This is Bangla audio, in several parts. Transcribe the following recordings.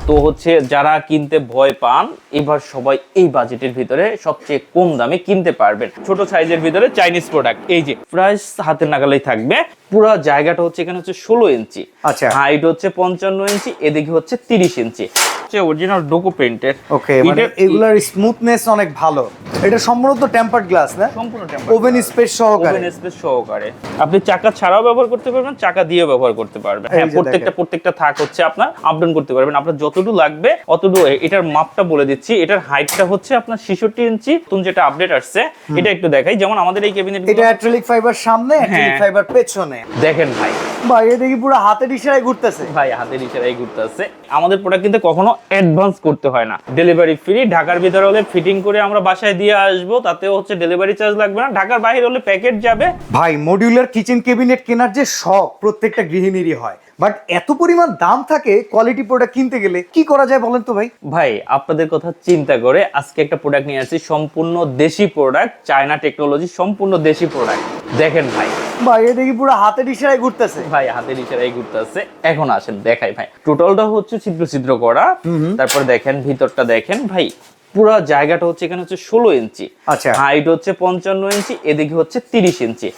তো হচ্ছে যারা কিনতে ভয় পান এবার সবাই এই বাজেটের ভিতরে সবচেয়ে কম দামে কিনতে পারবেন। ছোট সাইজের ভিতরে চাইনিজ প্রোডাক্ট, এই যে প্রাইস হাতের নাগালেই থাকবে। পুরো জায়গাটা হচ্ছে এখানে হচ্ছে 16 ইঞ্চি, আচ্ছা, হাইট হচ্ছে 55 ইঞ্চি, এদিকে হচ্ছে 30 ইঞ্চি, হচ্ছে অরিজিনাল ডোকো পেইন্টের। ওকে, মানে এগুলার স্মুথনেস অনেক ভালো। এটা সম্পূর্ণ টেম্পারড গ্লাস না? সম্পূর্ণ টেম্পারড, ওভেন স্পেস সহকারে। ওভেন স্পেস সহকারে আপনি চাকা ছাড়াও ব্যবহার করতে পারবেন, চাকা দিয়েও ব্যবহার করতে পারবেন। হ্যাঁ, প্রত্যেকটা থাক হচ্ছে আপনার আপ ডাউন করতে পারবেন। আপনার যতটুকু লাগবে অতটুকু। এটার মাপটা বলে দিচ্ছি, এটার হাইটটা হচ্ছে আপনার 66 ইঞ্চি। নতুন যেটা আপডেট আসছে এটা একটু দেখাই। যেমন আমাদের এই ক্যাবিনেট, এটা অ্যাক্রিলিক ফাইবার সামনে, অ্যাক্রিলিক ফাইবার পেছনে। দেখেন ভাই, ভাই এটা কি পুরো হাতের ইশারায় ঘুরতেছে? ভাই হাতের ইশারায় ঘুরতেছে। আমাদের প্রোডাক্ট কিন্তু কখনো অ্যাডভান্স করতে হয় না। Delivery free. ঢাকার ভিতরে হলে ফিটিং করে আমরা বাসায় দিয়ে আসবো, তাতেও হচ্ছে ডেলিভারি চার্জ লাগবে না। ঢাকার বাইরে হলে প্যাকেট যাবে। ভাই মডিউলার কিচেন ক্যাবিনেট কেনার যে শখ প্রত্যেকটা গৃহিণীরই হয়, বাট এত পরিমাণ দাম থাকে কোয়ালিটি প্রোডাক্ট কিনতে গেলে কি করা যায় বলেন তো ভাই? ভাই আপনাদের কথা চিন্তা করে আজকে একটা প্রোডাক্ট নিয়ে আসছি, সম্পূর্ণ দেশি প্রোডাক্ট, চায়না টেকনোলজি, সম্পূর্ণ দেশি প্রোডাক্ট। দেখেন ভাই, ভাই এটা কি পুরো হাতের ইশারায় ঘুরতেছে? ভাই হাতের ইশারায় ঘুরতেছে। এখন আসেন দেখাই ভাই। টোটালটা হচ্ছে ছিদ্র ছিদ্র করা। তারপর দেখেন ভিতরটা দেখেন ভাই, পুরো জায়গাটা হচ্ছে এখানে হচ্ছে 16 ইঞ্চি, আচ্ছা, হাইট হচ্ছে 55 ইঞ্চি, এদিকে হচ্ছে 30 ইঞ্চি।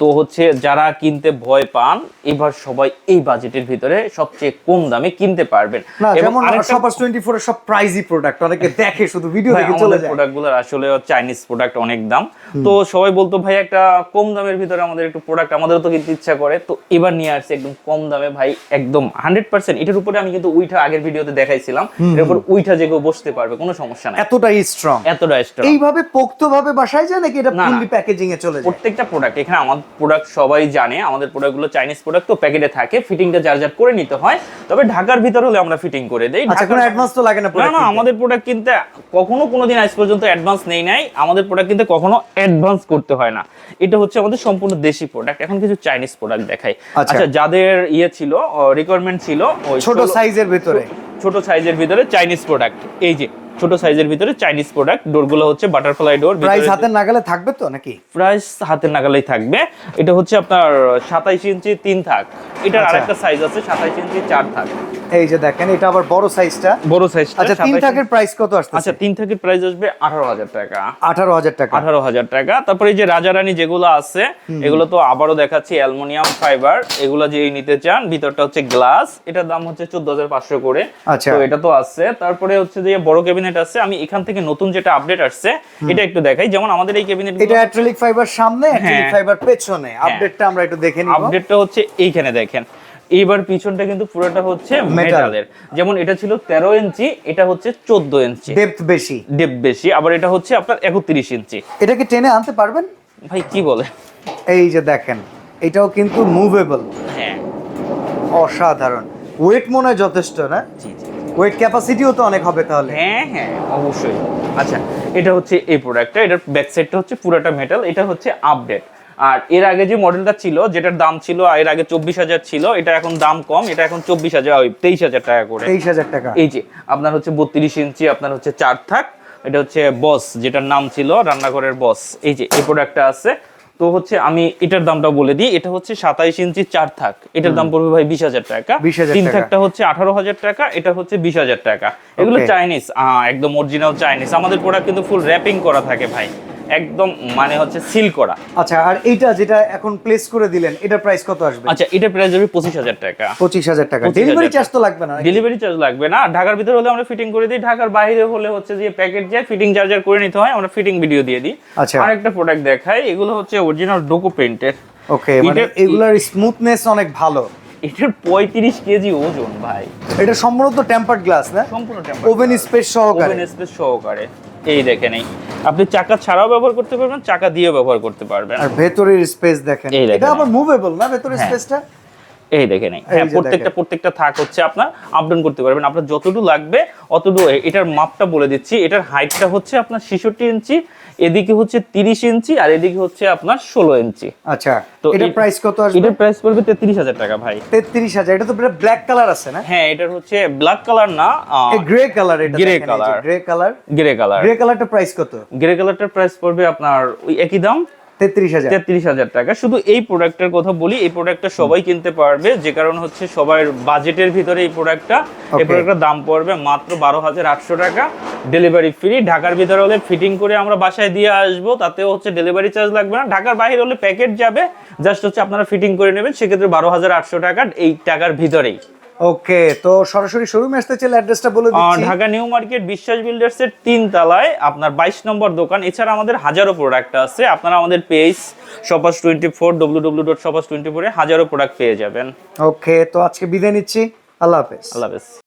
তো হচ্ছে যারা কিনতে ভয় পান এবার সবাই এই বাজেটের ভিতরে সবচেয়ে কম দামে কিনতে পারবেন। না যেমন শপার্স 24 এর সব প্রাইজি প্রোডাক্ট অনেকে দেখে, শুধু ভিডিও দেখে চলে যায়। প্রোডাক্টগুলোর আসলে চাইনিজ প্রোডাক্ট অনেক দাম। তো সবাই বলতো ভাই একটা কম দামের ভিতরে আমাদের একটু প্রোডাক্ট, আমাদেরও তো কিনতে ইচ্ছা করে। তো এবার নিয়ে আসছে একদম কম দামে ভাই, একদম 100%। এটার উপরে আমি কিন্তু উইঠা আগের ভিডিওতে দেখাইছিলাম, এর উপর উইঠা যে কেউ বসতে পারবে, কোনো সমস্যা নাই। এতটাই স্ট্রং, এতটাই স্ট্রং। এইভাবে পোক্তভাবে বাসায় যায় নাকি এটা ফুললি প্যাকেজিং এ চলে যায়? প্রত্যেকটা প্রোডাক্ট এখানে আমাদের প্রোডাক্ট সবাই জানে, আমাদের প্রোডাক্টগুলো চাইনিজ প্রোডাক্ট, তো প্যাকেটে থাকে, ফিটিংটা যার যার করে নিতে হয়। তবে ঢাকার ভিতর হলে আমরা ফিটিং করে দেই। আচ্ছা, কোনো অ্যাডভান্স তো লাগে না? না, আমাদের প্রোডাক্ট কিনতে কখনো কোনোদিন আজ পর্যন্ত অ্যাডভান্স নেই নাই। আমাদের প্রোডাক্ট কিনতে কখনো অ্যাডভান্স করতে হয় না। এটা হচ্ছে আমাদের সম্পূর্ণ দেশি প্রোডাক্ট। এখন কিছু চাইনিজ প্রোডাক্ট দেখাই। আচ্ছা, যাদের ছিল রিকোয়ারমেন্ট ছিল ওই ছোট সাইজের ভিতরে, ছোট সাইজের ভিতরে চাইনিজ প্রোডাক্ট, এই যে ছোট সাইজের ভিতরে চাইনিজ প্রোডাক্ট। ডোরগুলো হচ্ছে বাটারফ্লাই ডোর। প্রাইস হাতের নাগালে থাকবে তো নাকি? প্রাইস হাতের নাগালেই থাকবে। এটা হচ্ছে আপনার 27 ইঞ্চি 3 থাক। এটার আরেকটা সাইজ আছে 27 ইঞ্চি 4 থাক। এই যে দেখেন, এটা আবার বড় সাইজটা। বড় সাইজটা। আচ্ছা, 3 থাকের প্রাইস কত আসছে? আচ্ছা, 3 থাকের প্রাইস আসবে 18,000 টাকা। 18,000 টাকা। 18,000 টাকা। তারপর এই যে রাজারানী যেগুলো আছে, এগুলো তো আবারও দেখাচ্ছি, অ্যালুমিনিয়াম ফাইবার। এগুলো যে নিতে চান, ভিতরটা হচ্ছে গ্লাস। এটার দাম হচ্ছে 14,500 করে। আচ্ছা, তো এটা তো আছে। তারপরে হচ্ছে যে বড় ক্যাবিনেট আছে। আমি এখান থেকে নতুন যেটা আপডেট আসছে এটা একটু দেখাই। যেমন আমাদের এই ক্যাবিনেট, এটা অ্যাক্রিলিক ফাইবার সামনে, অ্যাক্রিলিক ফাইবার পেছনে। আপডেটটা আমরা একটু দেখে নিব। আপডেটটা হচ্ছে এইখানে দেখেন। এইবার পিছনটা কিন্তু পুরোটা হচ্ছে মেটালের। যেমন এটা ছিল 13 ইঞ্চি, এটা হচ্ছে 14 ইঞ্চি। ডেপথ বেশি, ডেপথ বেশি। আবার এটা হচ্ছে আপনার 31 ইঞ্চি। এটাকে টেনে আনতে পারবেন ভাই কি বলে? এই যে দেখেন, এটাও কিন্তু মুভেবল। হ্যাঁ, অসাধারণ। ওয়েট মনে হয় যথেষ্ট না? জি জি। ওয়েট ক্যাপাসিটিও তো অনেক হবে তাহলে। হ্যাঁ হ্যাঁ, অবশ্যই। আচ্ছা, এটা হচ্ছে এই প্রোডাক্টটা। এটার ব্যাক সাইডটা হচ্ছে পুরোটা মেটাল। এটা হচ্ছে আপডেট। আর এর আগে যে মডেলটা ছিল, যেটার দাম ছিল এর আগে 24,000 ছিল, এটা এখন দাম কম, এটা এখন 24,000, 23,000 টাকা করে। 23,000 টাকা। এই যে আপনার হচ্ছে 32 ইঞ্চি, আপনার হচ্ছে 4 থাক। এটা হচ্ছে বস, যেটার নাম ছিল রান্নাঘরের বস। এই যে এই প্রোডাক্টটা আছে। তো হচ্ছে আমি এটার দামটা বলে দিই। এটা হচ্ছে 27 ইঞ্চি 4 থাক। এটার দাম পড়বে ভাই 20,000 টাকা। 3 থাকটা হচ্ছে 18,000 টাকা। এটা হচ্ছে 20,000 টাকা। এগুলো চাইনিজ, একদম অরিজিনাল চাইনিজ। আমাদের প্রোডাক্ট কিন্তু ফুল র‍্যাপিং করা থাকে ভাই, একদম মানে হচ্ছে সিল করা। আচ্ছা, আর এইটা যেটা এখন প্লেস করে দিলেন, এটার প্রাইস কত আসবে? আচ্ছা, এটার প্রাইস হবে 25,000 টাকা। 25,000 টাকা। ডেলিভারি চার্জ তো লাগবে না? ডেলিভারি চার্জ লাগবে না। ঢাকার ভিতরে হলে আমরা ফিটিং করে দিই। ঢাকার বাইরে হলে হচ্ছে যে প্যাকেট যায়, ফিটিং চার্জার করে নিতে হয়, আমরা ফিটিং ভিডিও দিয়ে দিই। আচ্ছা, আরেকটা প্রোডাক্ট দেখাই। এগুলো হচ্ছে অরিজিনাল ডোকো পেইন্টের। ওকে, মানে এগুলার স্মুথনেস অনেক ভালো। এটার 35 কেজি ওজন ভাই। এটা সম্পূর্ণ টেম্পারড গ্লাস না? সম্পূর্ণ টেম্পারড, ওভেন স্পেস সহকারে। ওভেন স্পেস সহকারে। এই দেখেন, আপনি চাকা ছাড়াও ব্যবহার করতে পারবেন, চাকা দিয়েও ব্যবহার করতে পারবেন। আর ভেতরের স্পেস দেখেন, এটা আবার মুভেবল না ভেতরের স্পেসটা? এই দেখেন, হ্যাঁ, প্রত্যেকটা থাক হচ্ছে আপনার আপ ডাউন করতে পারবেন। আপনার যতটুকু লাগবে অতটুকু। এটার মাপটা বলে দিচ্ছি। এটার হাইটটা হচ্ছে আপনার 66 ইঞ্চি, এদিকে হচ্ছে 30 ইঞ্চি, আর এদিকে হচ্ছে আপনার 16 ইঞ্চি। আচ্ছা, তো এটার প্রাইস কত আসবে? এটার প্রাইস পড়বে 33,000 টাকা ভাই। 33,000। এটা তো ব্ল্যাক কালার আছে না? হ্যাঁ, এটার হচ্ছে ব্ল্যাক কালার না, গ্রে কালার। এটা grey colour. Grey colour. Grey colour. Grey কালারটা প্রাইস কত? গ্রে কালারটার প্রাইস পড়বে আপনার ওই একই দাম, 33,000। 33,000 টাকা। শুধু এই প্রোডাক্টের কথা বলি, এই প্রোডাক্টটা সবাই কিনতে পারবে, যে কারণ হচ্ছে সবার বাজেটের ভিতরে এই প্রোডাক্টটা। এই Okay. প্রোডাক্টের দাম পড়বে মাত্র 12,800 টাকা, ডেলিভারি ফ্রি। ঢাকার ভিতরে হলে ফিটিং করে আমরা বাসায় দিয়ে আসবো, তাতেও হচ্ছে ডেলিভারি চার্জ লাগবে না। ঢাকার বাইরে হলে প্যাকেট যাবে, জাস্ট হচ্ছে আপনারা ফিটিং করে নেবেন, সেক্ষেত্রে 12,800 টাকা এই টাকার ভিতরেই। ওকে, তো সরাসরি শোরুমে আসতে চাইলে অ্যাড্রেসটা বলে দিচ্ছি। ঢাকা নিউ মার্কেট বিশ্বাস বিল্ডার্স এর 3 তলায় আপনার 22 নম্বর দোকান। এছাড়া আমাদের হাজারো প্রোডাক্ট আছে, আপনারা আমাদের পেজ shoppers24 www.shoppers24 এ হাজারো প্রোডাক্ট পেয়ে যাবেন। ওকে, তো আজকে বিদায় নিচ্ছি। আল্লাহ হাফেজ। আল্লাহ হাফেজ।